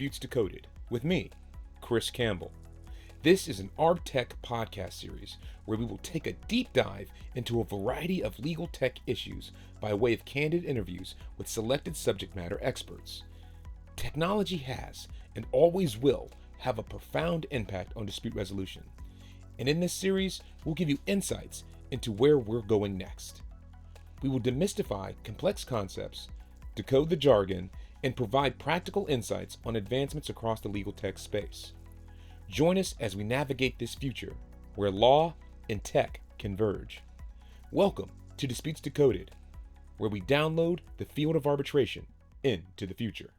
Disputes Decoded with me, Chris Campbell. This is an ARB Tech podcast series where we will take a deep dive into a variety of legal tech issues by way of candid interviews with selected subject matter experts. Technology has, and always will, have a profound impact on dispute resolution. And in this series, we'll give you insights into where we're going next. We will demystify complex concepts, decode the jargon, and provide practical insights on advancements across the legal tech space. Join us as we navigate this future where law and tech converge. Welcome to Disputes Decoded, where we download the field of arbitration into the future.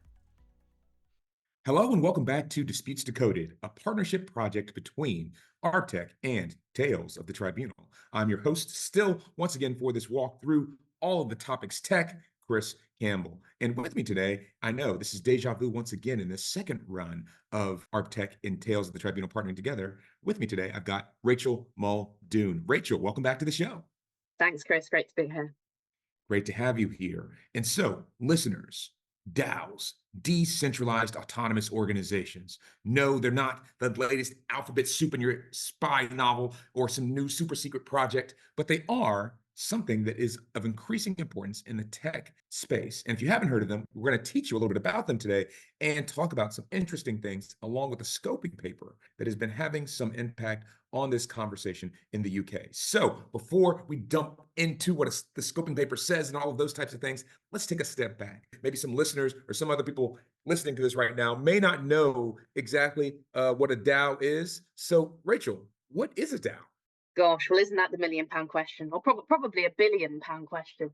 Hello and welcome back to Disputes Decoded, a partnership project between ARB Tech and Tales of the Tribunal. I'm your host, still, once again, for this walk through all of the topics tech, Chris Campbell. And with me today, I know this is deja vu once again in the second run of ARB Tech and Tales of the Tribunal partnering together. With me today, I've got Racheal Muldoon. Racheal, welcome back to the show. Thanks, Chris. Great to be here. Great to have you here. And so, listeners, DAOs, decentralized autonomous organizations. No, they're not the latest alphabet soup in your spy novel or some new super secret project, but they are something that is of increasing importance in the tech space. And if you haven't heard of them, we're going to teach you a little bit about them today and talk about some interesting things along with a scoping paper that has been having some impact on this conversation in the UK. So before we dump into what the scoping paper says and all of those types of things, let's take a step back. Maybe some listeners or some other people listening to this right now may not know exactly what a DAO is. So Racheal, what is a DAO? Gosh, well, isn't that the £1 million question, or probably £1 billion question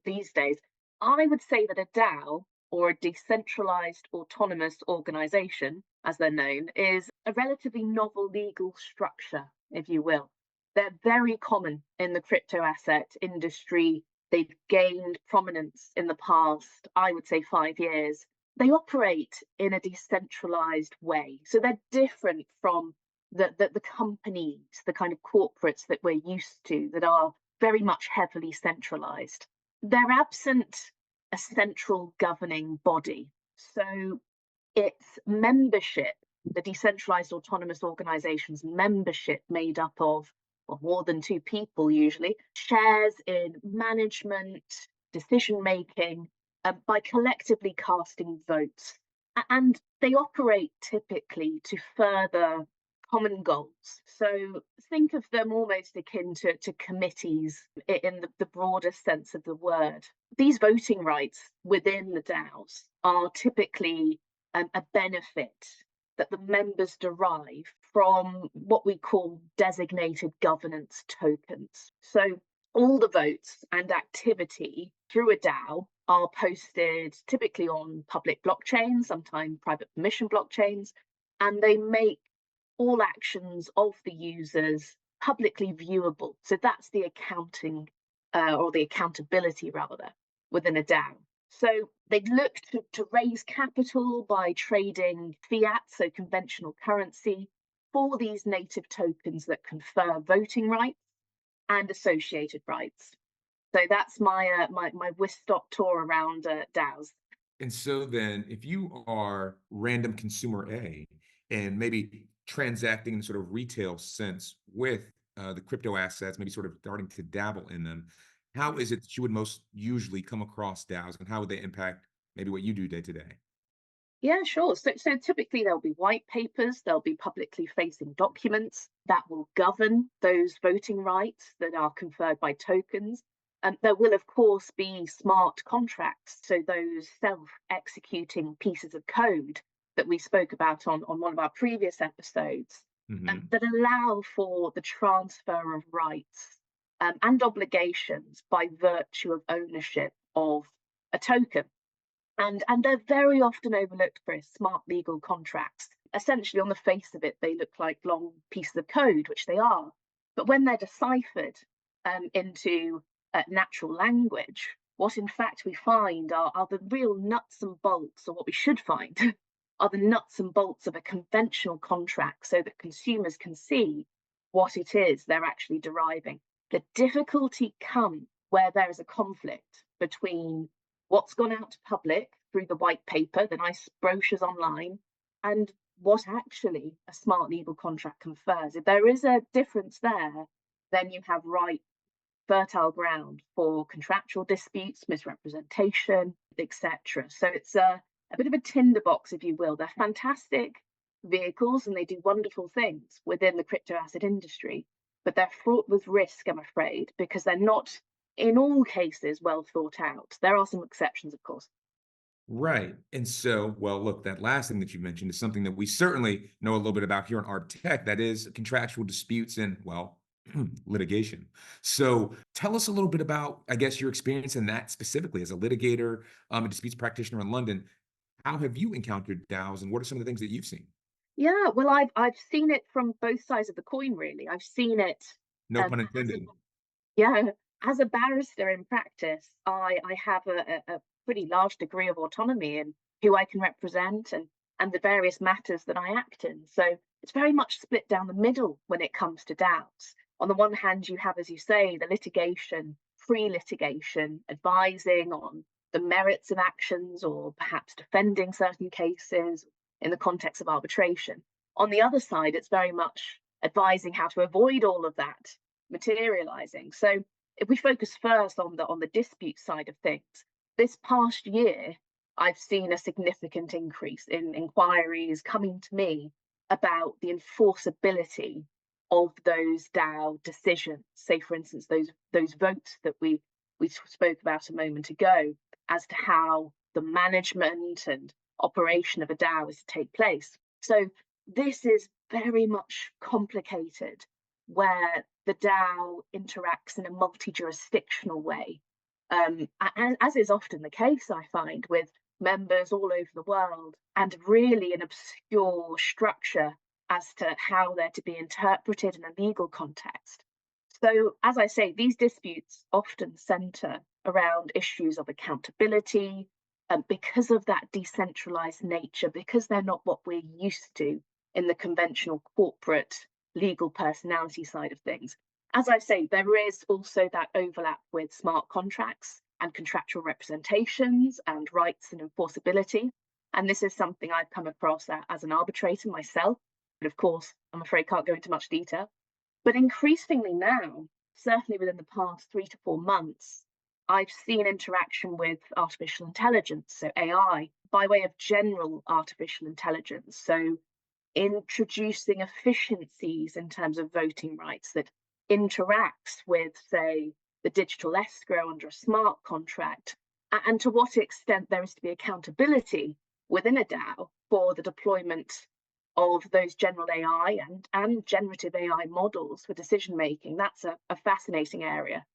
these days? I would say that a DAO, or a decentralised autonomous organisation, as they're known, is a relatively novel legal structure, if you will. They're very common in the crypto asset industry. They've gained prominence in the past, I would say 5 years. They operate in a decentralised way. So they're different from the companies, the kind of corporates that we're used to that are very much heavily centralised. They're absent a central governing body. So its membership, the decentralised autonomous organisation's membership made up of more than two people usually, shares in management, decision-making, by collectively casting votes. And they operate typically to further common goals. So think of them almost akin to committees in the broadest sense of the word. These voting rights within the DAOs are typically a benefit that the members derive from what we call designated governance tokens. So all the votes and activity through a DAO are posted typically on public blockchains, sometimes private permission blockchains, and they make all actions of the users publicly viewable. So that's the accounting or the accountability rather within a DAO. So they look to raise capital by trading fiat, so conventional currency, for these native tokens that confer voting rights and associated rights. So that's my whistle-stop tour around DAOs. And so then if you are random consumer A and maybe transacting in a sort of retail sense with the crypto assets, maybe sort of starting to dabble in them, how is it that you would most usually come across DAOs and how would they impact maybe what you do day to day? Yeah, sure. So typically there'll be white papers, there'll be publicly facing documents that will govern those voting rights that are conferred by tokens. And there will, of course, be smart contracts, so those self-executing pieces of code that we spoke about on one of our previous episodes, that allow for the transfer of rights and obligations by virtue of ownership of a token. And they're very often overlooked, Chris, smart legal contracts. Essentially, on the face of it, they look like long pieces of code, which they are. But when they're deciphered into natural language, what in fact we find are the real nuts and bolts, or what we should find are the nuts and bolts of a conventional contract, so that consumers can see what it is they're actually deriving. The difficulty comes where there is a conflict between what's gone out to public through the white paper, the nice brochures online, and what actually a smart legal contract confers. If there is a difference there, then you have right fertile ground for contractual disputes, misrepresentation, etc. So it's a bit of a tinderbox, if you will. They're fantastic vehicles and they do wonderful things within the crypto asset industry, but they're fraught with risk, I'm afraid, because they're not, in all cases, well thought out. There are some exceptions, of course. Right. And so, well, look, that last thing that you mentioned is something that we certainly know a little bit about here in Arb Tech, that is contractual disputes and, well, litigation. So tell us a little bit about, I guess, your experience in that specifically as a litigator, a disputes practitioner in London. How have you encountered DAOs and what are some of the things that you've seen? Yeah, well, I've seen it from both sides of the coin, really. I've seen it No pun as a, intended. yeah, as a barrister in practice, I have a pretty large degree of autonomy in who I can represent and the various matters that I act in. So it's very much split down the middle when it comes to doubts. On the one hand, you have, as you say, the litigation, pre-litigation, advising on the merits of actions or perhaps defending certain cases in the context of arbitration. On the other side, it's very much advising how to avoid all of that materializing. So if we focus first on the dispute side of things, this past year I've seen a significant increase in inquiries coming to me about the enforceability of those DAO decisions. Say, for instance, those votes that we spoke about a moment ago, as to how the management and operation of a DAO is to take place. So this is very much complicated, where the DAO interacts in a multi-jurisdictional way, as is often the case, I find, with members all over the world, and really an obscure structure as to how they're to be interpreted in a legal context. So, as I say, these disputes often centre around issues of accountability, because of that decentralised nature, because they're not what we're used to in the conventional corporate legal personality side of things. As I say, there is also that overlap with smart contracts and contractual representations and rights and enforceability. And this is something I've come across as an arbitrator myself. But of course, I'm afraid can't go into much detail. But increasingly now, certainly within the past 3 to 4 months, I've seen interaction with artificial intelligence, so AI, by way of general artificial intelligence. So introducing efficiencies in terms of voting rights that interacts with, say, the digital escrow under a smart contract, and to what extent there is to be accountability within a DAO for the deployment of those general AI and generative AI models for decision making. That's a fascinating area.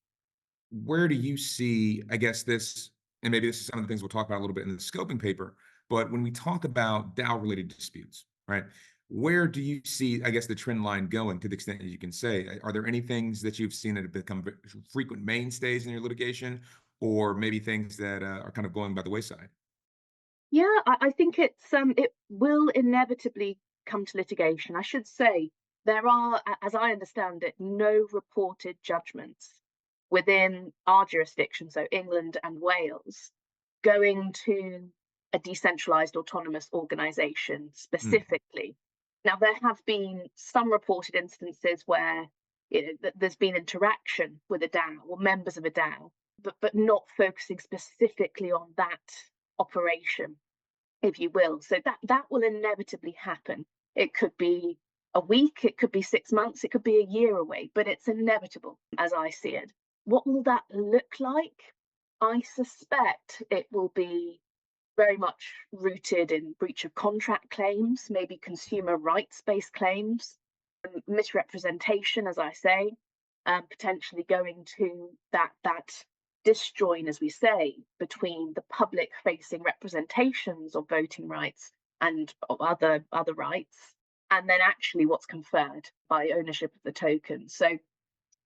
Where do you see, I guess, this, and maybe this is some of the things we'll talk about a little bit in the scoping paper, but when we talk about DAO related disputes, right? Where do you see, I guess, the trend line going to the extent that you can say? Are there any things that you've seen that have become frequent mainstays in your litigation, or maybe things that are kind of going by the wayside? Yeah, I think it will inevitably come to litigation. I should say there are, as I understand it, no reported judgments within our jurisdiction, so England and Wales, going to a decentralized autonomous organization Hmm. specifically. Now, there have been some reported instances where there's been interaction with a DAO or members of a DAO, but not focusing specifically on that operation, if you will. So that will inevitably happen. It could be a week, it could be 6 months, it could be a year away, but it's inevitable as I see it. What will that look like? I suspect it will be very much rooted in breach of contract claims, maybe consumer rights based claims, misrepresentation, as I say, potentially going to that disjoin, as we say, between the public facing representations of voting rights and of other rights, and then actually what's conferred by ownership of the token. So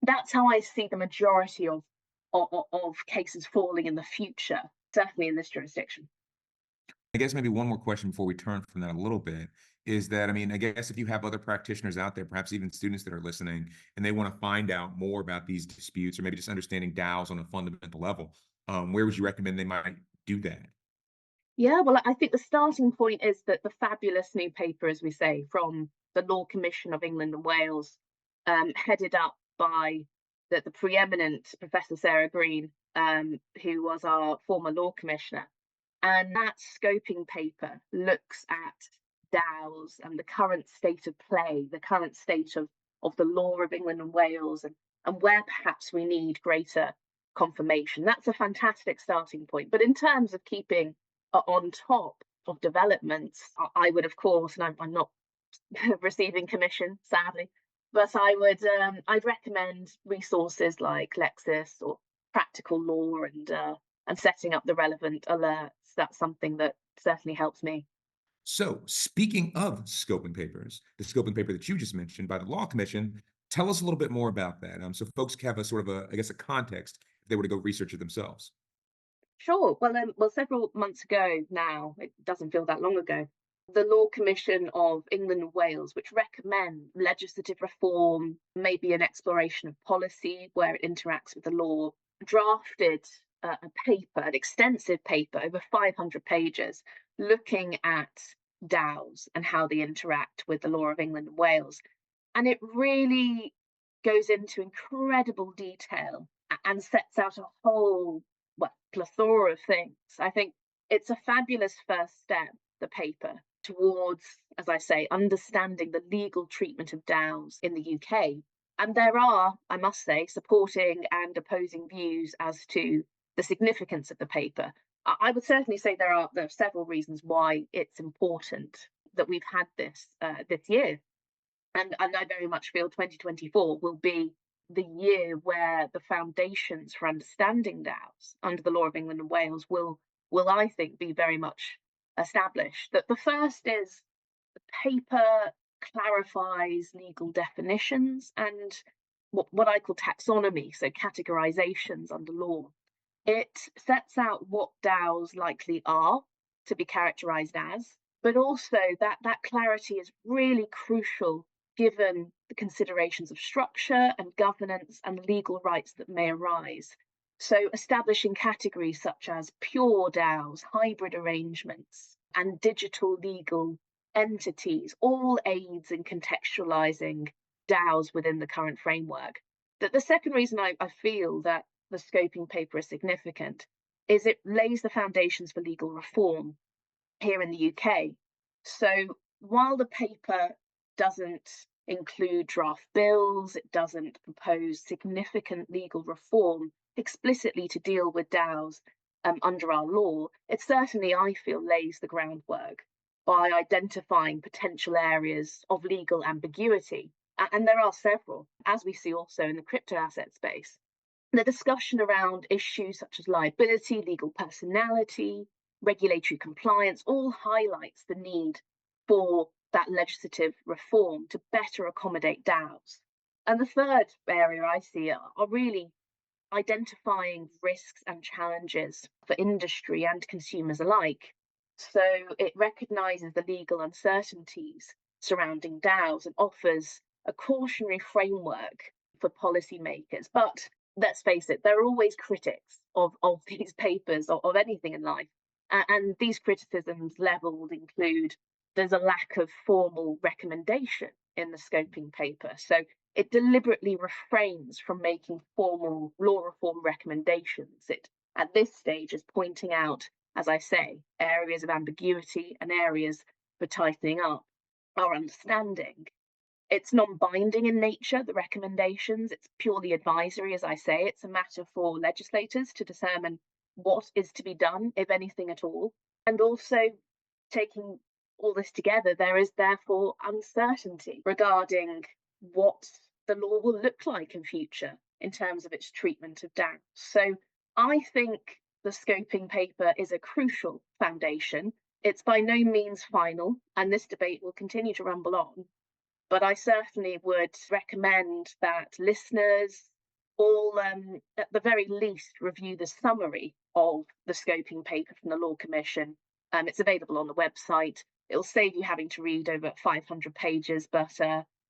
that's how I see the majority of cases falling in the future, certainly in this jurisdiction. I guess maybe one more question before we turn from that a little bit is that, I mean, I guess if you have other practitioners out there, perhaps even students that are listening, and they want to find out more about these disputes or maybe just understanding DAOs on a fundamental level, where would you recommend they might do that? Yeah, well, I think the starting point is that the fabulous new paper, as we say, from the Law Commission of England and Wales, headed up by the preeminent Professor Sarah Green, who was our former law commissioner. And that scoping paper looks at DAOs and the current state of play, the current state of the law of England and Wales, and where perhaps we need greater confirmation. That's a fantastic starting point. But in terms of keeping on top of developments, I would, of course, and I'm not receiving commission, sadly, but I'd recommend resources like Lexis or Practical Law and setting up the relevant alerts. That's something that certainly helps me. So, speaking of scoping papers, the scoping paper that you just mentioned by the Law Commission, tell us a little bit more about that. So folks have a sort of a, I guess, a context if they were to go research it themselves. Sure. Well, several months ago now, it doesn't feel that long ago, the Law Commission of England and Wales, which recommend legislative reform, maybe an exploration of policy where it interacts with the law, drafted a paper, an extensive paper, over 500 pages, looking at DAOs and how they interact with the law of England and Wales. And it really goes into incredible detail and sets out a whole, well, plethora of things. I think it's a fabulous first step, the paper, towards, as I say, understanding the legal treatment of DAOs in the UK. And there are, I must say, supporting and opposing views as to the significance of the paper. I would certainly say there are several reasons why it's important that we've had this year, and I very much feel 2024 will be the year where the foundations for understanding DAOs under the law of England and Wales will I think be very much established. That the first is the paper clarifies legal definitions and what I call taxonomy, so categorizations under law. It sets out what DAOs likely are to be characterized as, but also that clarity is really crucial given the considerations of structure and governance and legal rights that may arise. So, establishing categories such as pure DAOs, hybrid arrangements, and digital legal entities all aids in contextualizing DAOs within the current framework. The second reason I feel that the scoping paper is significant is it lays the foundations for legal reform here in the UK. So while the paper doesn't include draft bills, it doesn't propose significant legal reform explicitly to deal with DAOs under our law, it certainly, I feel, lays the groundwork by identifying potential areas of legal ambiguity. And there are several, as we see also in the crypto asset space. The discussion around issues such as liability, legal personality, regulatory compliance all highlights the need for that legislative reform to better accommodate DAOs. And the third area I see are really identifying risks and challenges for industry and consumers alike. So it recognises the legal uncertainties surrounding DAOs and offers a cautionary framework for policymakers. But let's face it, there are always critics of these papers or of anything in life. And these criticisms levelled include there's a lack of formal recommendation in the scoping paper. So it deliberately refrains from making formal law reform recommendations. It, at this stage, is pointing out, as I say, areas of ambiguity and areas for tightening up our understanding. It's non-binding in nature, the recommendations. It's purely advisory, as I say. It's a matter for legislators to determine what is to be done, if anything at all. And also, taking all this together, there is therefore uncertainty regarding what the law will look like in future in terms of its treatment of DAOs. So I think the scoping paper is a crucial foundation. It's by no means final, and this debate will continue to rumble on. But I certainly would recommend that listeners all, at the very least, review the summary of the scoping paper from the Law Commission. It's available on the website. It'll save you having to read over 500 pages, but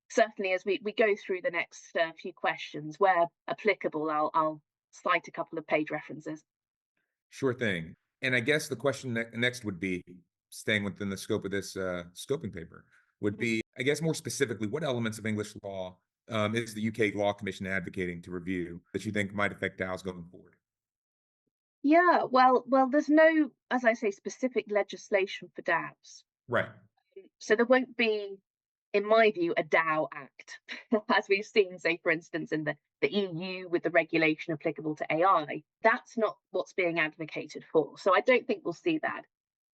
certainly as we go through the next few questions, where applicable, I'll cite a couple of page references. Sure thing. And I guess the question next would be, staying within the scope of this scoping paper, would be, I guess more specifically, what elements of English law is the UK Law Commission advocating to review that you think might affect DAOs going forward? Yeah, well, there's no, as I say, specific legislation for DAOs. Right. So there won't be, in my view, a DAO Act, as we've seen, say, for instance, in the EU with the regulation applicable to AI. That's not what's being advocated for. So I don't think we'll see that.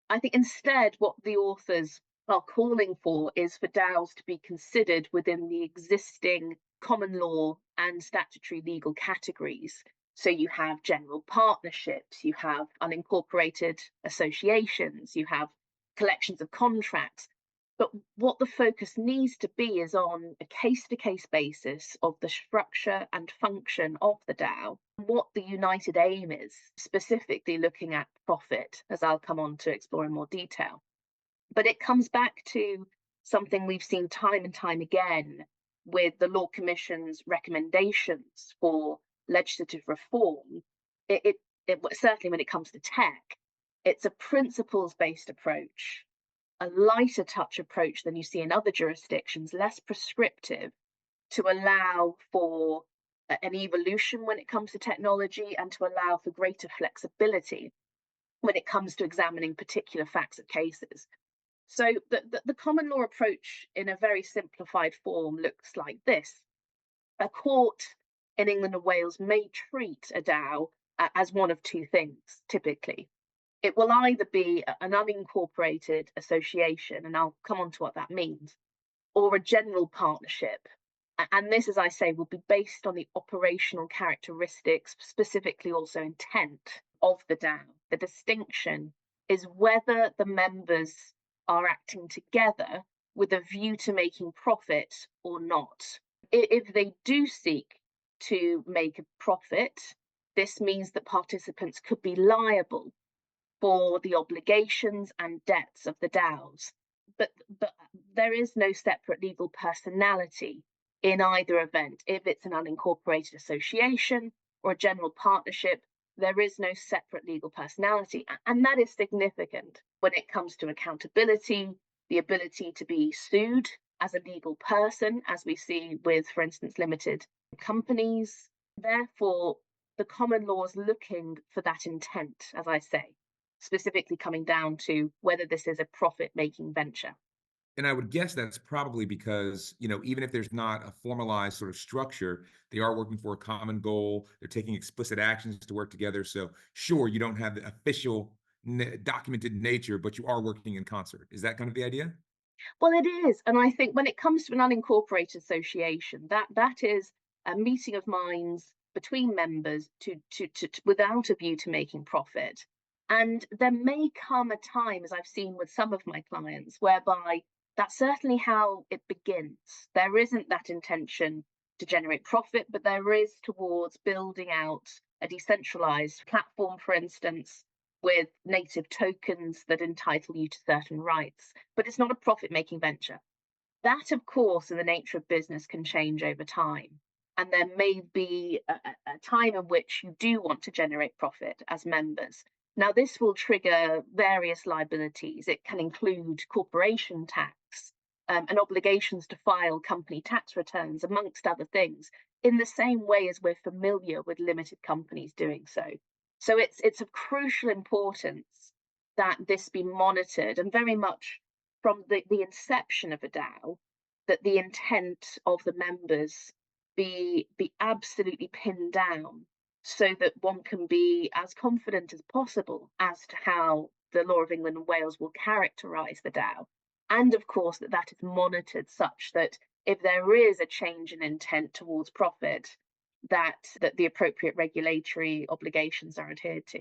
I think instead, what the authors are calling for is for DAOs to be considered within the existing common law and statutory legal categories. So you have general partnerships, you have unincorporated associations, you have collections of contracts. But what the focus needs to be is on a case to case basis of the structure and function of the DAO, what the united aim is, specifically looking at profit, as I'll come on to explore in more detail. But it comes back to something we've seen time and time again with the Law Commission's recommendations for legislative reform. It certainly when it comes to tech, it's a principles based approach, a lighter touch approach than you see in other jurisdictions, less prescriptive, to allow for an evolution when it comes to technology and to allow for greater flexibility when it comes to examining particular facts of cases. So the common law approach in a very simplified form looks like this. A court in England and Wales may treat a DAO as one of two things, typically. It will either be an unincorporated association, and I'll come on to what that means, or a general partnership. And this, as I say, will be based on the operational characteristics, specifically also intent of the DAO. The distinction is whether the members are acting together with a view to making profit or not. If they do seek to make a profit, this means that participants could be liable for the obligations and debts of the DAOs. But there is no separate legal personality in either event. If it's an unincorporated association or a general partnership, there is no separate legal personality. And that is significant when it comes to accountability, the ability to be sued as a legal person, as we see with, for instance, limited companies. Therefore, the common law is looking for that intent, as I say, specifically coming down to whether this is a profit-making venture. And I would guess that's probably because, even if there's not a formalized sort of structure, they are working for a common goal. They're taking explicit actions to work together. So sure, you don't have the official documented nature, but you are working in concert. Is that kind of the idea? Well, it is. And I think when it comes to an unincorporated association, that is a meeting of minds between members to without a view to making profit. And there may come a time, as I've seen with some of my clients, whereby that's certainly how it begins. There isn't that intention to generate profit, but there is towards building out a decentralized platform, for instance, with native tokens that entitle you to certain rights. But it's not a profit making venture. That, of course, in the nature of business can change over time. And there may be a time in which you do want to generate profit as members. Now, this will trigger various liabilities. It can include corporation tax and obligations to file company tax returns, amongst other things, in the same way as we're familiar with limited companies doing so. So it's of crucial importance that this be monitored, and very much from the inception of a DAO, that the intent of the members be absolutely pinned down so that one can be as confident as possible as to how the law of England and Wales will characterise the DAO. And of course, that is monitored such that if there is a change in intent towards profit, that the appropriate regulatory obligations are adhered to.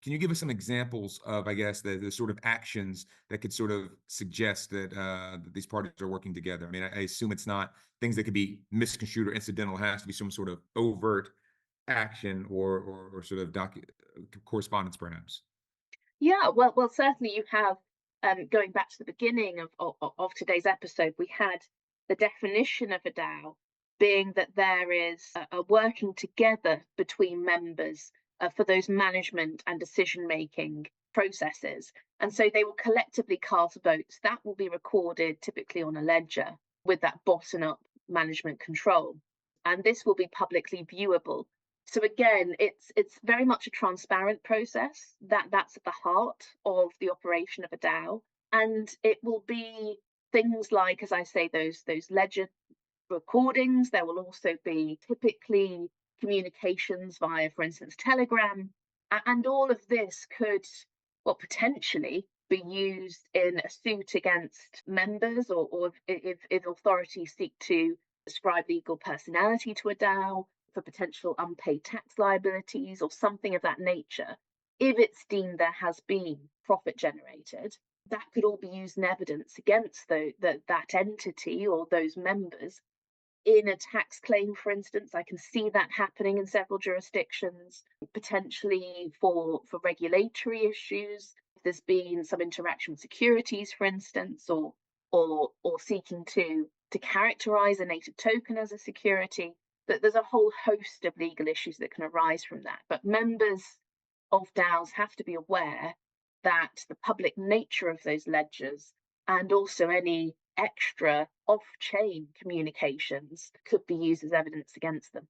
Can you give us some examples of, I guess, the sort of actions that could sort of suggest that, that these parties are working together? I mean, I assume it's not things that could be misconstrued or incidental. It has to be some sort of overt action or sort of correspondence, perhaps. Yeah, well, certainly you have. Going back to the beginning of today's episode, we had the definition of a DAO being that there is a working together between members for those management and decision-making processes. And so they will collectively cast votes. That will be recorded typically on a ledger with that bottom-up management control. And this will be publicly viewable. So again, it's very much a transparent process. That's at the heart of the operation of a DAO. And it will be things like, as I say, those ledger recordings. There will also be typically communications via, for instance, Telegram. And all of this could, well, potentially be used in a suit against members, or if authorities seek to ascribe legal personality to a DAO for potential unpaid tax liabilities or something of that nature. If it's deemed there has been profit generated, that could all be used in evidence against that entity or those members in a tax claim, for instance. I can see that happening in several jurisdictions, potentially for regulatory issues. If there's been some interaction with securities, for instance, or seeking to characterize a native token as a security, that there's a whole host of legal issues that can arise from that. But members of DAOs have to be aware that the public nature of those ledgers and also any extra off-chain communications could be used as evidence against them.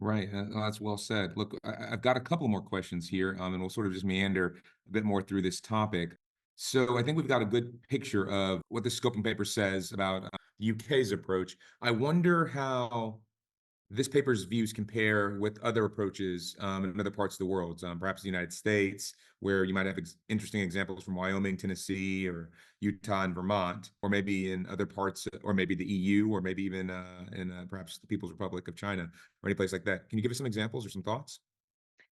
Right. That's well said. Look, I've got a couple more questions here, and we'll sort of just meander a bit more through this topic. So I think we've got a good picture of what the scoping paper says about UK's approach. I wonder how this paper's views compare with other approaches in other parts of the world, perhaps the United States, where you might have interesting examples from Wyoming, Tennessee, or Utah and Vermont, or maybe in other parts, or maybe the EU, or maybe even in perhaps the People's Republic of China, or any place like that. Can you give us some examples or some thoughts?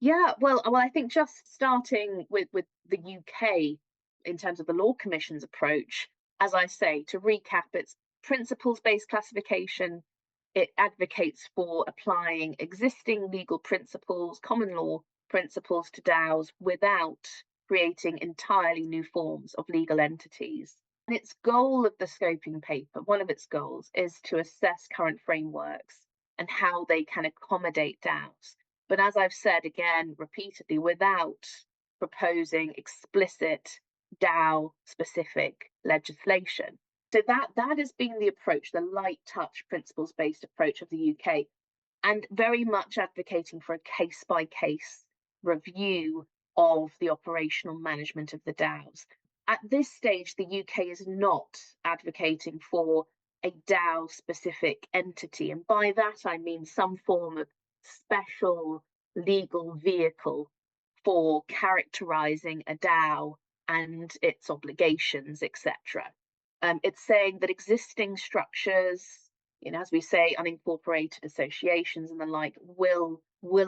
Yeah, well, I think just starting with the UK in terms of the Law Commission's approach, as I say, to recap, it's principles-based classification. It advocates for applying existing legal principles, common law principles to DAOs without creating entirely new forms of legal entities. And its goal of the scoping paper, one of its goals, is to assess current frameworks and how they can accommodate DAOs. But as I've said again repeatedly, without proposing explicit DAO specific legislation. So that has been the approach, the light touch principles based approach of the UK, and very much advocating for a case by case review of the operational management of the DAOs. At this stage, the UK is not advocating for a DAO specific entity. And by that, I mean some form of special legal vehicle for characterizing a DAO and its obligations, etc. It's saying that existing structures, as we say, unincorporated associations and the like, will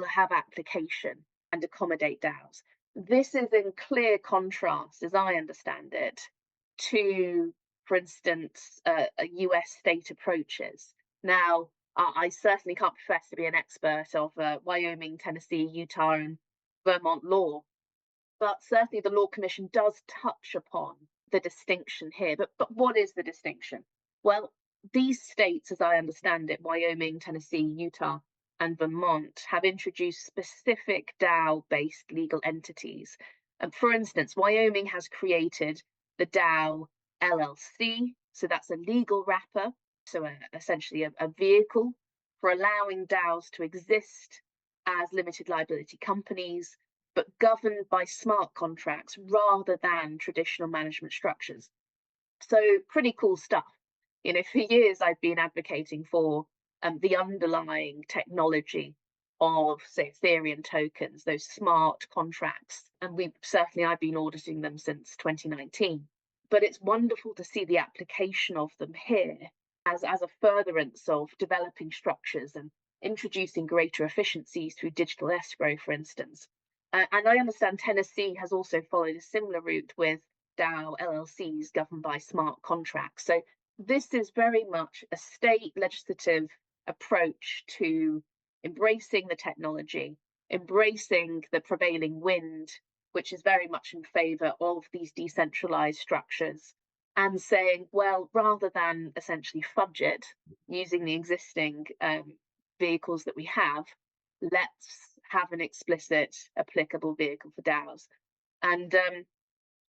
have application and accommodate DAOs. This is in clear contrast, as I understand it, to, for instance, US state approaches. Now, I certainly can't profess to be an expert of Wyoming, Tennessee, Utah, and Vermont law, but certainly the Law Commission does touch upon the distinction here. But what is the distinction? Well, these states, as I understand it, Wyoming, Tennessee, Utah, and Vermont, have introduced specific DAO-based legal entities. And for instance, Wyoming has created the DAO LLC, so that's a legal wrapper, so essentially a vehicle for allowing DAOs to exist as limited liability companies, but governed by smart contracts rather than traditional management structures. So pretty cool stuff. For years I've been advocating for the underlying technology of, say, Ethereum tokens, those smart contracts, and I've been auditing them since 2019. But it's wonderful to see the application of them here as a furtherance of developing structures and introducing greater efficiencies through digital escrow, for instance. And I understand Tennessee has also followed a similar route with DAO LLCs governed by smart contracts. So this is very much a state legislative approach to embracing the technology, embracing the prevailing wind, which is very much in favour of these decentralised structures, and saying, well, rather than essentially fudge it using the existing vehicles that we have, let's have an explicit applicable vehicle for DAOs. And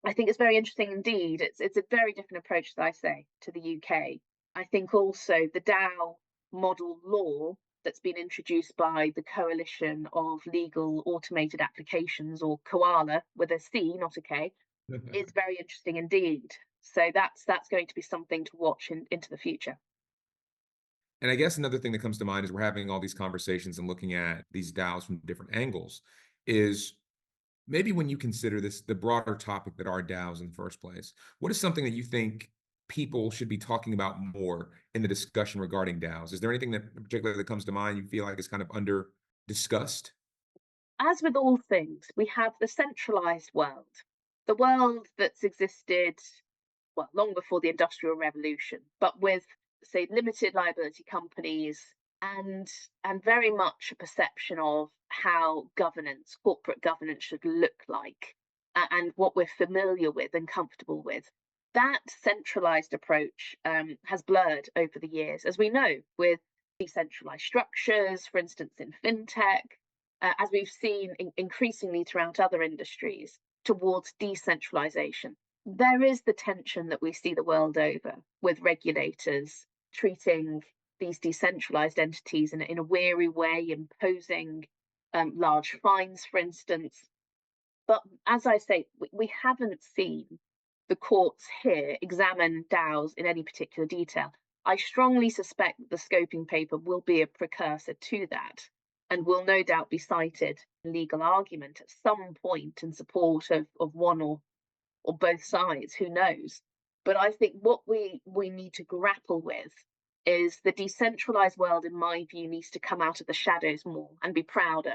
I think it's very interesting indeed. It's a very different approach, as I say, to the UK. I think also the DAO model law that's been introduced by the Coalition of Legal Automated Applications, or Koala with a C, not a K, is very interesting indeed. So that's going to be something to watch into the future. And I guess another thing that comes to mind as we're having all these conversations and looking at these DAOs from different angles is maybe when you consider this, the broader topic that are DAOs in the first place, what is something that you think people should be talking about more in the discussion regarding DAOs? Is there anything that particularly that comes to mind you feel like is kind of under discussed? As with all things, we have the centralized world, the world that's existed, well, long before the Industrial Revolution, but with, say, limited liability companies and very much a perception of how governance, corporate governance, should look like, and what we're familiar with and comfortable with. That centralized approach has blurred over the years, as we know, with decentralized structures, for instance, in fintech, as we've seen increasingly throughout other industries, towards decentralization. There is the tension that we see the world over, with regulators treating these decentralized entities in a weary way, imposing large fines, for instance. But as I say, we haven't seen the courts here examine DAOs in any particular detail. I strongly suspect that the scoping paper will be a precursor to that, and will no doubt be cited in legal argument at some point in support of one or both sides, who knows. But I think what we need to grapple with is the decentralized world, in my view, needs to come out of the shadows more and be prouder.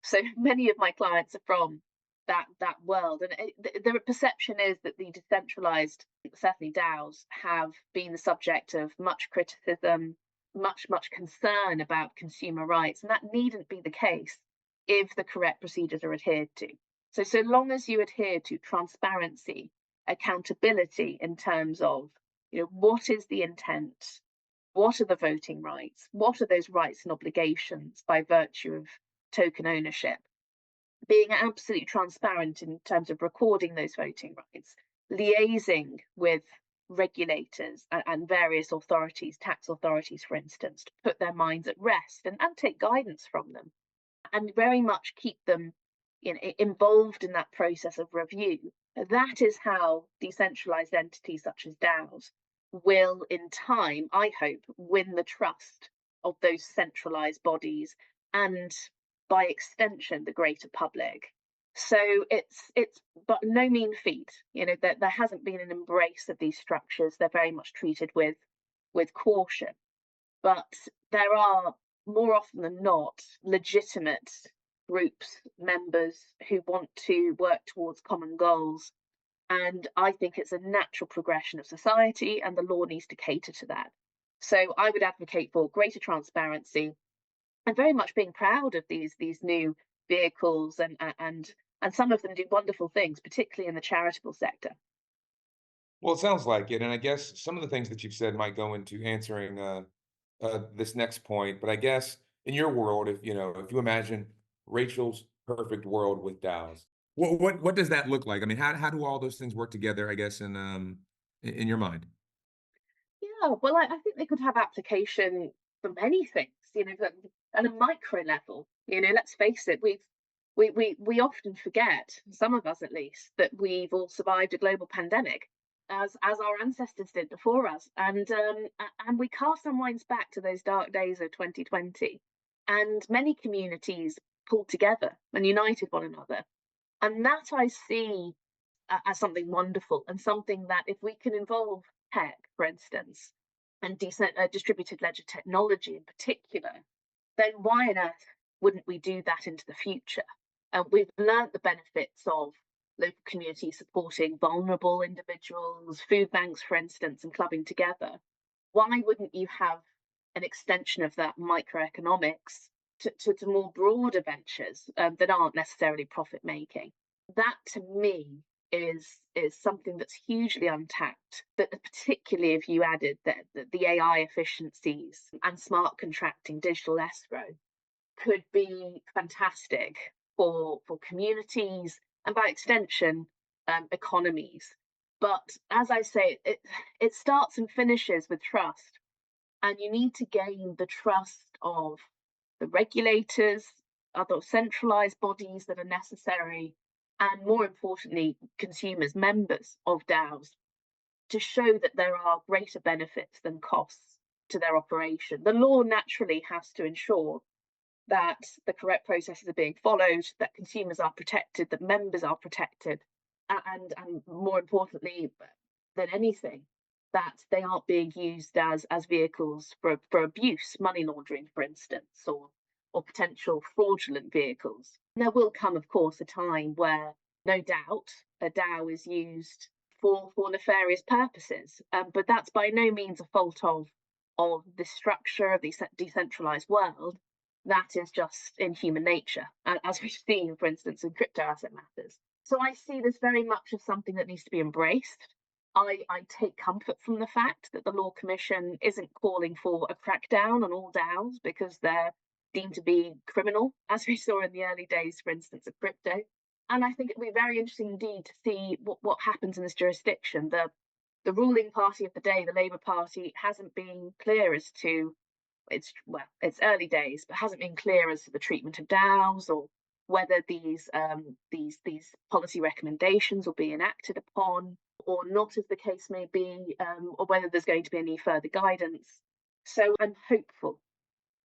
So many of my clients are from that world, and the perception is that the decentralized, certainly DAOs, have been the subject of much criticism, much concern about consumer rights, and that needn't be the case if the correct procedures are adhered to. So long as you adhere to transparency, accountability in terms of, what is the intent, what are the voting rights, what are those rights and obligations by virtue of token ownership, being absolutely transparent in terms of recording those voting rights, liaising with regulators and various authorities, tax authorities, for instance, to put their minds at rest and take guidance from them, and very much keep them involved in that process of review. That is how decentralized entities such as DAOs will, in time, I hope, win the trust of those centralized bodies and, by extension, the greater public. So it's but no mean feat. That there hasn't been an embrace of these structures. They're very much treated with caution. But there are, more often than not, legitimate groups, members, who want to work towards common goals. And I think it's a natural progression of society, and the law needs to cater to that. So I would advocate for greater transparency, and very much being proud of these new vehicles, and some of them do wonderful things, particularly in the charitable sector. Well, it sounds like it, and I guess some of the things that you've said might go into answering this next point. But I guess in your world, if you imagine Rachel's perfect world with DAOs, what does that look like? I mean, how do all those things work together? I guess in your mind. Yeah, well, I think they could have application for many things, at a micro level. Let's face it, we often forget, some of us at least, that we've all survived a global pandemic, as our ancestors did before us, and we cast our minds back to those dark days of 2020, and many communities pulled together and united one another, and that I see as something wonderful, and something that, if we can involve tech, for instance, and distributed ledger technology in particular, then why on earth wouldn't we do that into the future? We've learnt the benefits of local communities supporting vulnerable individuals, food banks, for instance, and clubbing together. Why wouldn't you have an extension of that microeconomics to more broader ventures that aren't necessarily profit making? That, to me, is something that's hugely untapped, that particularly if you added the AI efficiencies and smart contracting, digital escrow, could be fantastic for communities and by extension economies. But as I say, it starts and finishes with trust, and you need to gain the trust of the regulators, other centralized bodies that are necessary, and more importantly, consumers, members of DAOs, to show that there are greater benefits than costs to their operation. The law naturally has to ensure that the correct processes are being followed, that consumers are protected, that members are protected, and more importantly than anything, that they aren't being used as vehicles for abuse, money laundering, for instance, or potential fraudulent vehicles. And there will come, of course, a time where no doubt a DAO is used for nefarious purposes, but that's by no means a fault of the structure of the decentralized world. That is just in human nature, as we've seen, for instance, in crypto asset matters. So I see this very much as something that needs to be embraced. I take comfort from the fact that the Law Commission isn't calling for a crackdown on all DAOs because they're deemed to be criminal, as we saw in the early days, for instance, of crypto. And I think it'll be very interesting indeed to see what happens in this jurisdiction. The ruling party of the day, the Labour Party, hasn't been clear as to it's early days, but hasn't been clear as to the treatment of DAOs or whether these policy recommendations will be enacted upon or not, as the case may be, or whether there's going to be any further guidance. So I'm hopeful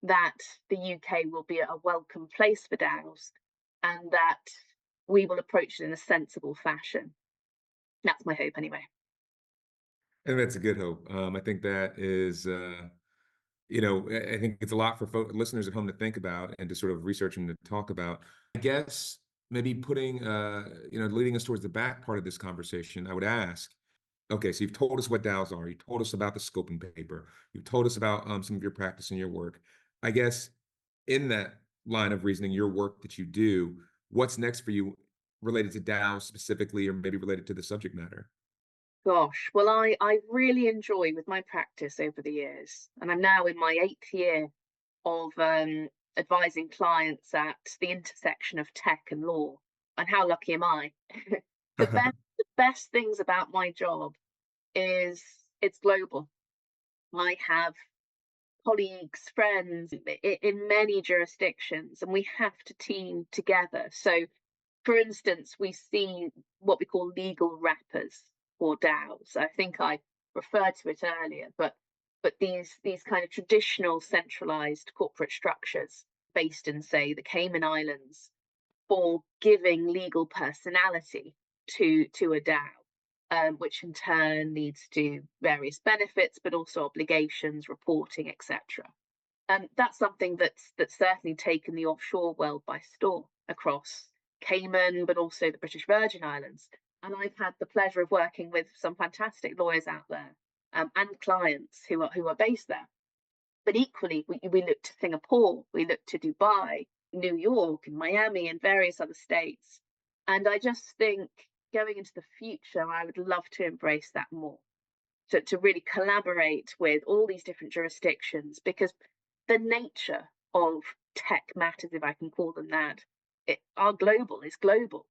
that the UK will be a welcome place for DAOs and that we will approach it in a sensible fashion. That's my hope, anyway. And that's a good hope. I think that is, I think it's a lot for listeners at home to think about and to sort of research and to talk about. I guess maybe putting, leading us towards the back part of this conversation, I would ask, okay, so you've told us what DAOs are, you told us about the scoping paper, you've told us about some of your practice and your work. I guess in that line of reasoning, your work that you do, what's next for you related to DAOs specifically, or maybe related to the subject matter? Gosh, well, I really enjoy with my practice over the years, and I'm now in my 8th year of advising clients at the intersection of tech and law. And how lucky am I? The best things about my job is it's global. I have colleagues, friends in many jurisdictions, and we have to team together. So, for instance, we see what we call legal wrappers or DAOs. I think I referred to it earlier, but these kind of traditional centralized corporate structures based in, say, the Cayman Islands for giving legal personality to a DAO, which in turn leads to various benefits, but also obligations, reporting, etc. And that's something that's certainly taken the offshore world by storm across Cayman, but also the British Virgin Islands. And I've had the pleasure of working with some fantastic lawyers out there and clients who are based there. But equally, we look to Singapore, we look to Dubai, New York, and Miami, and various other states. And I just think going into the future, I would love to embrace that more. To really collaborate with all these different jurisdictions, because the nature of tech matters, if I can call them that, is global.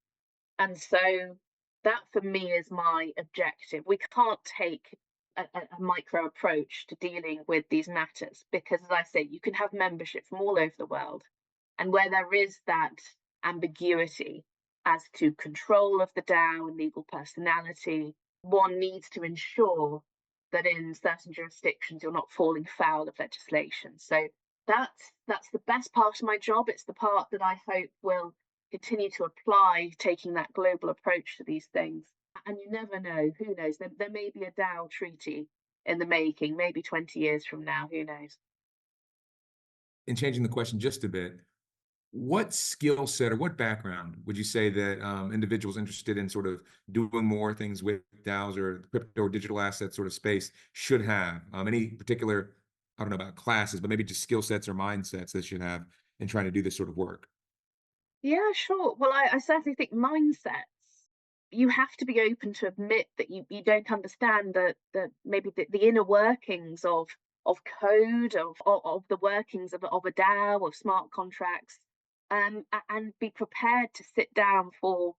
And so that for me is my objective. We can't take a micro approach to dealing with these matters because, as I say, you can have membership from all over the world. And where there is that ambiguity as to control of the DAO and legal personality, one needs to ensure that in certain jurisdictions you're not falling foul of legislation. So that's the best part of my job. It's the part that I hope will continue to apply, taking that global approach to these things. And you never know, who knows, there may be a DAO treaty in the making, maybe 20 years from now, who knows. In changing the question just a bit, what skill set or what background would you say that individuals interested in sort of doing more things with DAOs or crypto or digital asset sort of space should have? Any particular, I don't know about classes, but maybe just skill sets or mindsets they should have in trying to do this sort of work? Yeah, sure. Well, I certainly think mindsets, you have to be open to admit that you don't understand the inner workings of code, of the workings of a DAO, of smart contracts, and be prepared to sit down for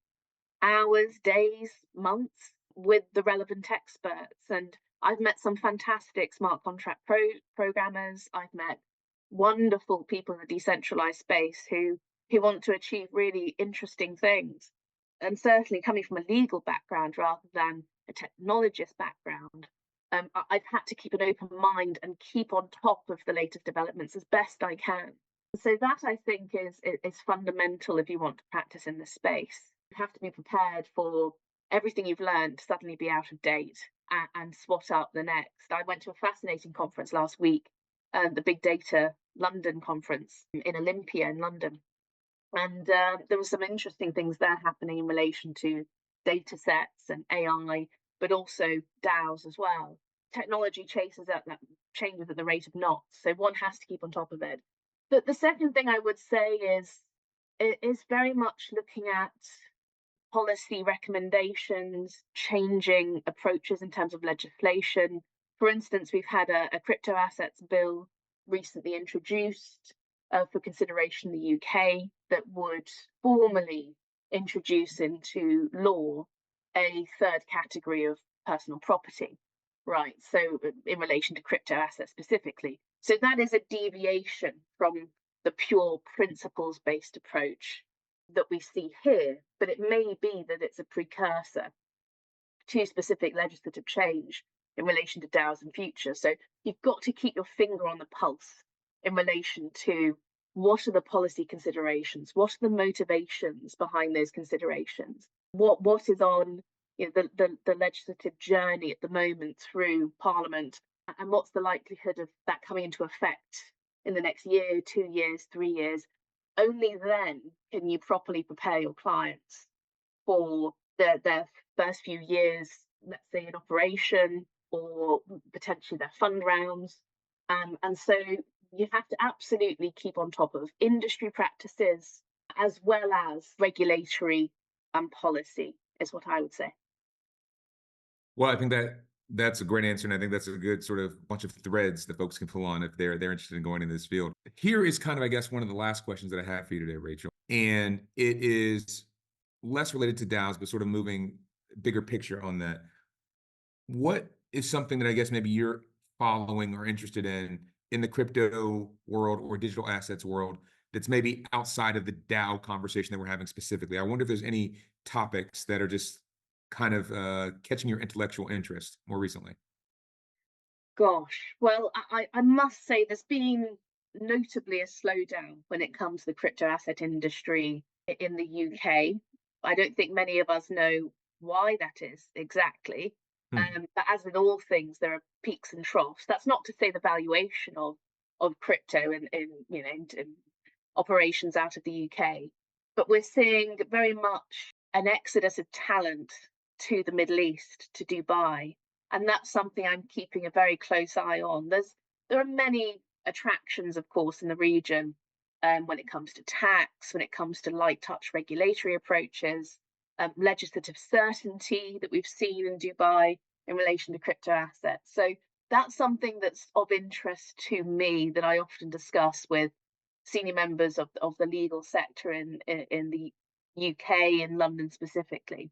hours, days, months with the relevant experts. And I've met some fantastic smart contract programmers. I've met wonderful people in the decentralized space who want to achieve really interesting things. And certainly coming from a legal background rather than a technologist background, I've had to keep an open mind and keep on top of the latest developments as best I can. So that, I think, is fundamental if you want to practice in this space. You have to be prepared for everything you've learned to suddenly be out of date and swat up the next. I went to a fascinating conference last week, the Big Data London conference in Olympia in London. And there were some interesting things there happening in relation to data sets and AI, but also DAOs as well. Technology changes at the rate of knots, so one has to keep on top of it. But the second thing I would say is very much looking at policy recommendations, changing approaches in terms of legislation. For instance, we've had a crypto assets bill recently introduced for consideration in the UK that would formally introduce into law a third category of personal property, right? So in relation to crypto assets specifically. So that is a deviation from the pure principles-based approach that we see here, but it may be that it's a precursor to specific legislative change in relation to DAOs in future. So you've got to keep your finger on the pulse in relation to what are the policy considerations, what are the motivations behind those considerations, what is on the legislative journey at the moment through Parliament, and what's the likelihood of that coming into effect in the next year, 2 years, 3 years. Only then can you properly prepare your clients for their first few years, let's say, in operation, or potentially their fund rounds. And so you have to absolutely keep on top of industry practices as well as regulatory and policy, is what I would say. Well, I think that's a great answer, and I think that's a good sort of bunch of threads that folks can pull on if they're interested in going into this field. Here is kind of, I guess, one of the last questions that I have for you today, Racheal, and it is less related to DAOs, but sort of moving bigger picture on that. What is something that I guess maybe you're following or interested in the crypto world or digital assets world that's maybe outside of the DAO conversation that we're having specifically? I wonder if there's any topics that are just kind of catching your intellectual interest more recently. Gosh, well, I must say there's been notably a slowdown when it comes to the crypto asset industry in the UK. I don't think many of us know why that is exactly. But as with all things, there are peaks and troughs. That's not to say the valuation of crypto in operations out of the UK, but we're seeing very much an exodus of talent to the Middle East, to Dubai, and that's something I'm keeping a very close eye on. There are many attractions, of course, in the region when it comes to tax, when it comes to light touch regulatory approaches, legislative certainty that we've seen in Dubai in relation to crypto assets. So that's something that's of interest to me that I often discuss with senior members of the legal sector in the UK, in London specifically.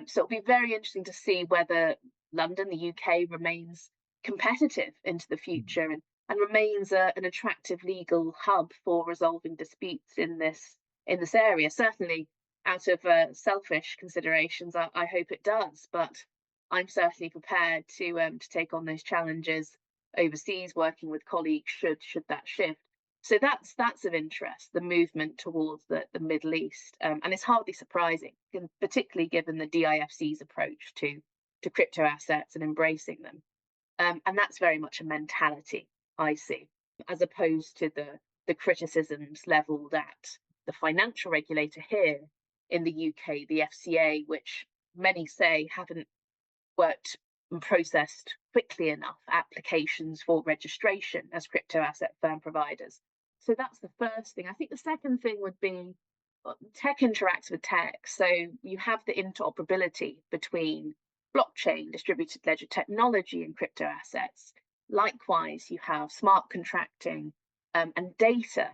So it'll be very interesting to see whether London, the UK, remains competitive into the future and remains an attractive legal hub for resolving disputes in this area. Certainly, out of selfish considerations, I hope it does. But I'm certainly prepared to take on those challenges overseas, working with colleagues should that shift. So that's of interest, the movement towards the Middle East, and it's hardly surprising, particularly given the DIFC's approach to crypto assets and embracing them, and that's very much a mentality I see, as opposed to the criticisms levelled at the financial regulator here in the UK, the FCA, which many say haven't worked and processed quickly enough applications for registration as crypto asset firm providers. So that's the first thing. I think the second thing would be tech interacts with tech. So you have the interoperability between blockchain, distributed ledger technology, and crypto assets. Likewise, you have smart contracting and data,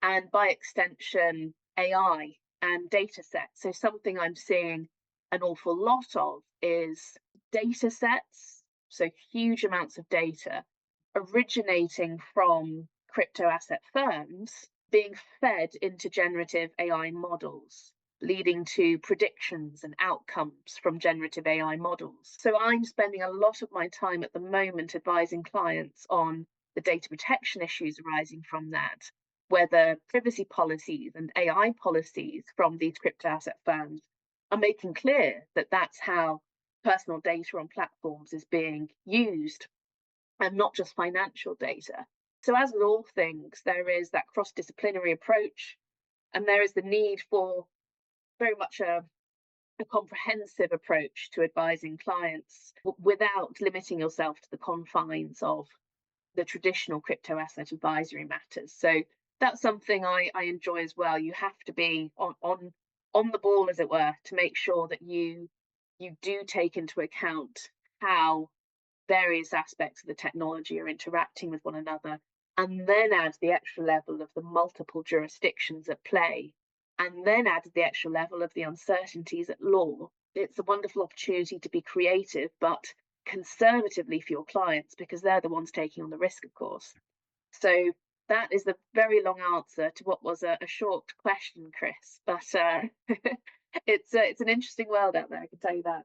and by extension, AI and data sets. So something I'm seeing an awful lot of is data sets, so huge amounts of data originating from crypto asset firms being fed into generative AI models, leading to predictions and outcomes from generative AI models. So I'm spending a lot of my time at the moment advising clients on the data protection issues arising from that, whether privacy policies and AI policies from these crypto asset firms are making clear that that's how personal data on platforms is being used, and not just financial data. So as with all things, there is that cross-disciplinary approach, and there is the need for very much a comprehensive approach to advising clients without limiting yourself to the confines of the traditional crypto asset advisory matters. So that's something I enjoy as well. You have to be on the ball, as it were, to make sure that you do take into account how various aspects of the technology are interacting with one another, and then add the extra level of the multiple jurisdictions at play, and then add the extra level of the uncertainties at law. It's a wonderful opportunity to be creative, but conservatively for your clients, because they're the ones taking on the risk, of course. So that is the very long answer to what was a short question, Chris. But it's an interesting world out there, I can tell you that.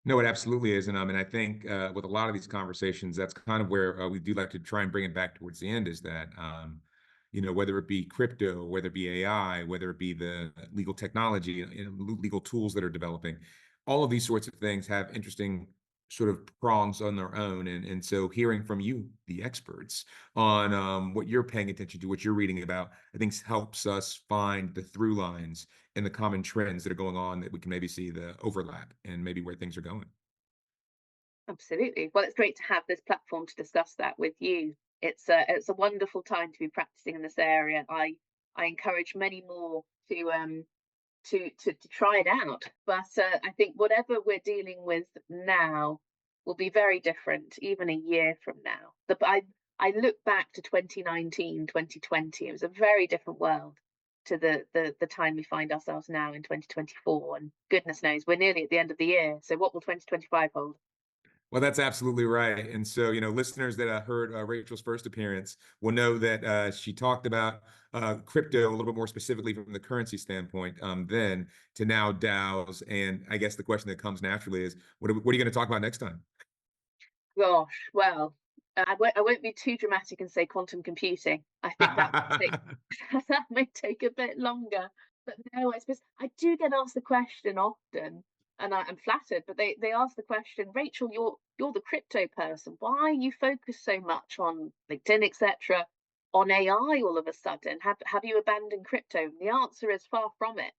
No, it absolutely is. And I think with a lot of these conversations, that's kind of where we do like to try and bring it back towards the end, is that, whether it be crypto, whether it be AI, whether it be the legal technology, legal tools that are developing, all of these sorts of things have interesting sort of prongs on their own. And so hearing from you, the experts, on what you're paying attention to, what you're reading about, I think helps us find the through lines and the common trends that are going on, that we can maybe see the overlap and maybe where things are going. Absolutely. Well, it's great to have this platform to discuss that with you. It's a wonderful time to be practicing in this area. I encourage many more to try it out. But I think whatever we're dealing with now will be very different even a year from now. I look back to 2019, 2020. It was a very different world to the time we find ourselves now in 2024. And goodness knows, we're nearly at the end of the year. So what will 2025 hold? Well, that's absolutely right. And so, listeners that heard Rachel's first appearance will know that she talked about crypto a little bit more specifically from the currency standpoint, then to now DAOs. And I guess the question that comes naturally is, what are you going to talk about next time? Gosh, well, I won't be too dramatic and say quantum computing. I think that that may take a bit longer. But no, I suppose I do get asked the question often, and I'm flattered. But they ask the question, Rachel, you're the crypto person. Why you focus so much on LinkedIn, etc., on AI all of a sudden? Have you abandoned crypto? And the answer is far from it.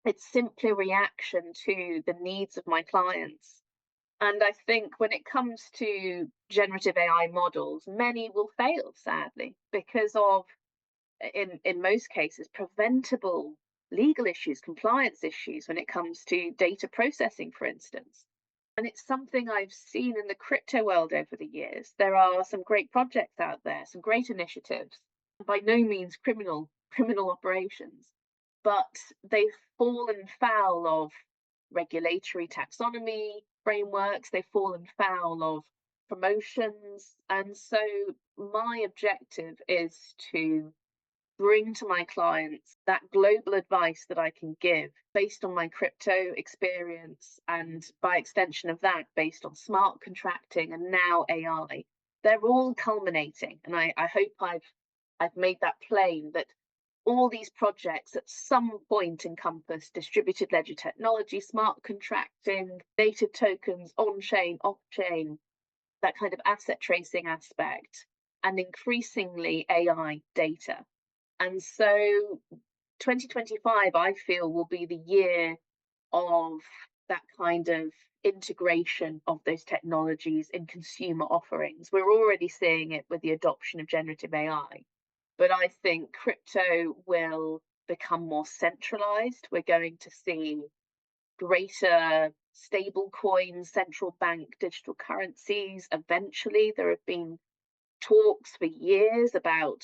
It's simply a reaction to the needs of my clients. And I think when it comes to generative AI models, many will fail, sadly, because of, in most cases, preventable legal issues, compliance issues when it comes to data processing, for instance. And it's something I've seen in the crypto world over the years. There are some great projects out there, some great initiatives, by no means criminal operations, but they've fallen foul of regulatory taxonomy frameworks, they've fallen foul of promotions. And so my objective is to bring to my clients that global advice that I can give based on my crypto experience, and by extension of that, based on smart contracting and now AI. They're all culminating, and I hope I've made that plain, that all these projects at some point encompass distributed ledger technology, smart contracting, native tokens, on-chain, off-chain, that kind of asset tracing aspect, and increasingly AI data. And so 2025, I feel, will be the year of that kind of integration of those technologies in consumer offerings. We're already seeing it with the adoption of generative AI. But I think crypto will become more centralized. We're going to see greater stable coins, central bank digital currencies. Eventually, there have been talks for years about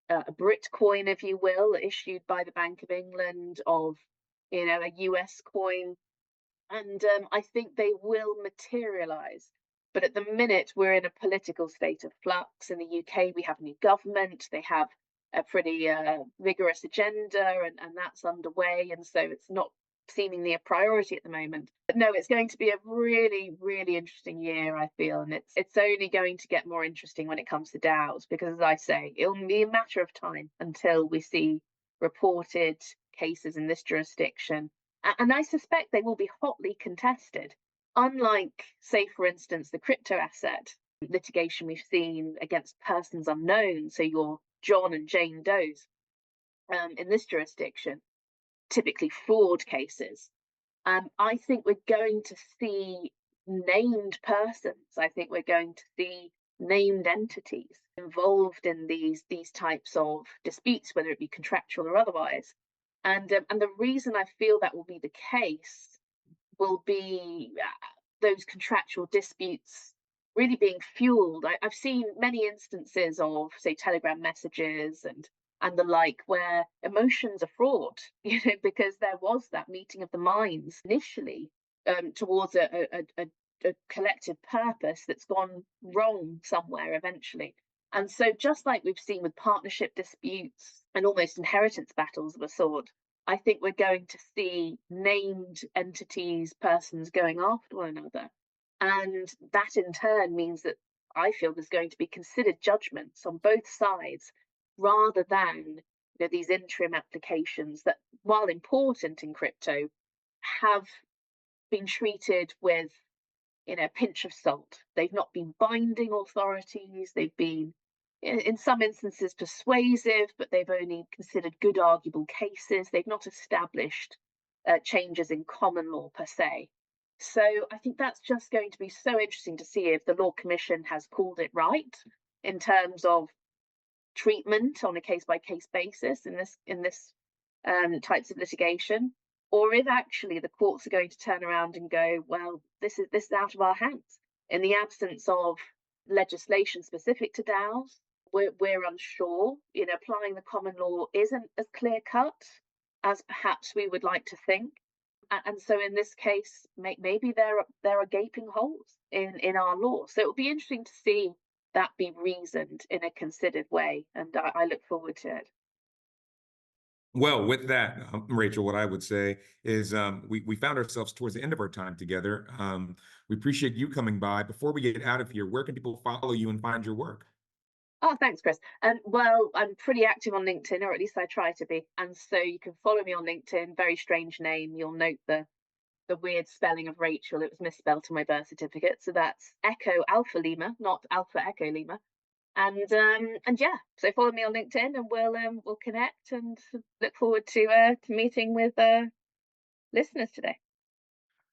a Britcoin, if you will, issued by the Bank of England, of a US coin, and I think they will materialise. But at the minute, we're in a political state of flux. In the UK, we have a new government. They have a pretty vigorous agenda, and that's underway. And so it's not seemingly a priority at the moment. But no, it's going to be a really, really interesting year, I feel. And it's only going to get more interesting when it comes to DAOs, because as I say, it'll be a matter of time until we see reported cases in this jurisdiction. And I suspect they will be hotly contested. Unlike, say, for instance, the crypto asset litigation we've seen against persons unknown, so your John and Jane Does, in this jurisdiction, typically fraud cases. I think we're going to see named persons. I think we're going to see named entities involved in these types of disputes, whether it be contractual or otherwise. And the reason I feel that will be the case will be those contractual disputes really being fueled. I've seen many instances of, say, Telegram messages and the like, where emotions are fraught, because there was that meeting of the minds initially towards a collective purpose that's gone wrong somewhere eventually. And so, just like we've seen with partnership disputes and almost inheritance battles of a sort, I think we're going to see named entities, persons going after one another. And that in turn means that I feel there's going to be considered judgments on both sides, rather than these interim applications that, while important in crypto, have been treated with a pinch of salt. They've not been binding authorities. They've been, in some instances, persuasive, but they've only considered good arguable cases. They've not established changes in common law per se. So I think that's just going to be so interesting to see if the Law Commission has called it right in terms of treatment on a case-by-case basis in this types of litigation, or if actually the courts are going to turn around and go, well, this is out of our hands. In the absence of legislation specific to DAOs, we're unsure. Applying the common law isn't as clear cut as perhaps we would like to think. And so in this case, maybe there are gaping holes in our law. So it'll be interesting to see that be reasoned in a considered way, and I look forward to it. Well, with that, Racheal, what I would say is we found ourselves towards the end of our time together. We appreciate you coming by. Before we get out of here, where can people follow you and find your work? Oh, thanks, Chris. Well, I'm pretty active on LinkedIn, or at least I try to be. And so you can follow me on LinkedIn. Very strange name. You'll note the weird spelling of Racheal. It was misspelled on my birth certificate. So that's Echo Alpha Lima, not Alpha Echo Lima. And yeah, so follow me on LinkedIn, and we'll connect, and look forward to meeting with listeners today.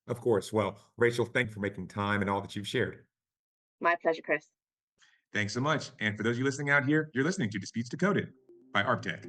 Of course. Well, Racheal, thank you for making time and all that you've shared. My pleasure, Chris. Thanks so much. And for those of you listening out here, you're listening to Disputes Decoded by ArcTech.